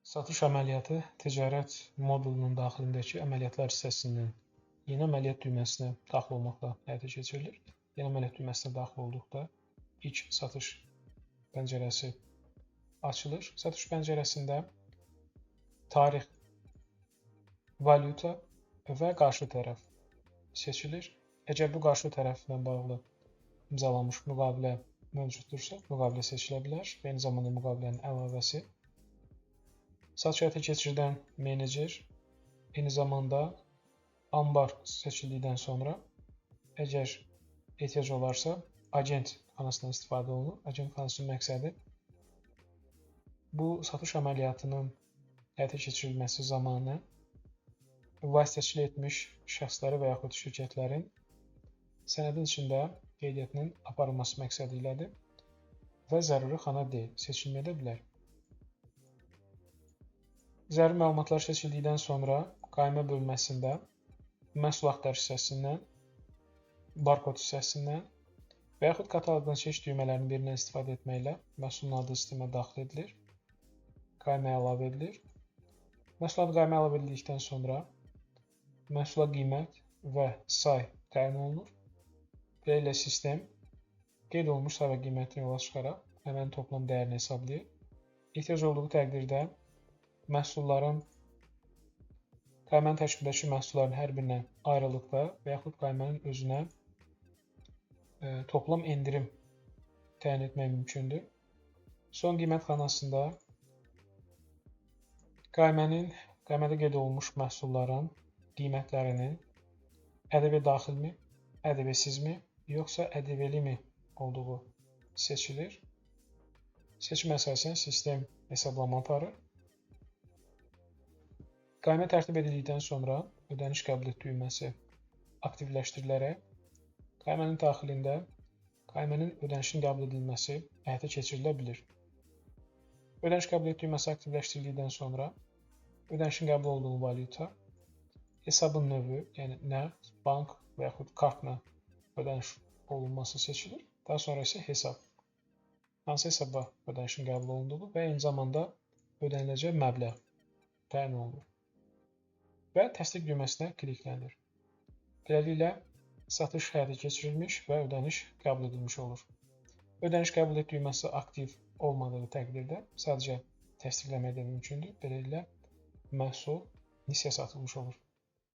Satış əməliyyatı ticarət modulunun daxilindəki əməliyyatlar hissəsindən yeni əməliyyat düyməsinə daxil olmaqla həyata keçirilir. Yeni əməliyyat düyməsinə daxil olduqda ilk satış pəncərəsi açılır. Satış pəncərəsində tarix, valyuta və qarşı tərəf seçilir. Əgər bu qarşı tərəflə bağlı imzalanmış müqavilə mövcuddursa, müqavilə seçilə bilər və eyni zamanda müqavilənin əlavəsi. Satış həyata keçiridən menecer, eyni zamanda ambar seçildikdən sonra əgər ehtiyac olarsa, agent xanasından istifadə olunur. Agent xanasının məqsədi bu satış əməliyyatının həyata keçirilməsi zamanı vasitəçilik etmiş şəxsləri və yaxud şirkətlərin sənədin içində qeydiyyatının aparılması məqsədi ilədir və zəruri xana deyil, seçilməyə də bilər. Zəruri məlumatlar seçildikdən sonra qaymə bölməsində məhsul axtar hissəsindən, barkod hissəsindən və yaxud kataloqdan seç düymələrinin birindən istifadə etməklə məhsulun adı sistemə daxil edilir, qaymaya əlavə edilir. Məhsul adı qaymaya əlavə edildikdən sonra məhsula qiymət və say təyin olunur. Beləliklə sistem qeyd olunmuş say və qiymətini yola çıxaraq həmin toplam dəyərini hesablayır. Ehtiyac olduğu təqdirdə məhsulların qaymanın tərkibindəki məhsulların hər birinə ayrılıqda və yaxud qaymanın özünə toplam endirim təyin etmək mümkündür. Son qiymət xanasında qaymada qeyd olunmuş məhsulların qiymətlərinin ƏDV daxilmi, ƏDV-sizmi, yoxsa ƏDV-limi olduğu seçilir. Seçim əsasən sistem hesablama aparır. Qayma tərtib edildikdən sonra ödəniş qəbul et düyməsi aktivləşdirilərək qaymanın daxilində qaymanın ödənişin qəbul edilməsi həyata keçirilə bilir. Ödəniş qəbul et düyməsi aktivləşdirildikdən sonra ödənişin qəbul olduğu valyuta, hesabın növü, yəni nəqd, bank və yaxud kartla ödəniş olunması seçilir. Daha sonra isə hesab. Hansı hesaba ödənişin qəbul olunduğu və eyni zamanda ödəniləcək məbləğ təyin olunur və təsdiq düyməsinə kliklənir. Beləliklə, satış həyata keçirilmiş və ödəniş qəbul edilmiş olur. Ödəniş qəbul et düyməsi aktiv olmadığı təqdirdə sadəcə təsdiqləmək də mümkündür. Beləliklə, məhsul nisyə satılmış olur.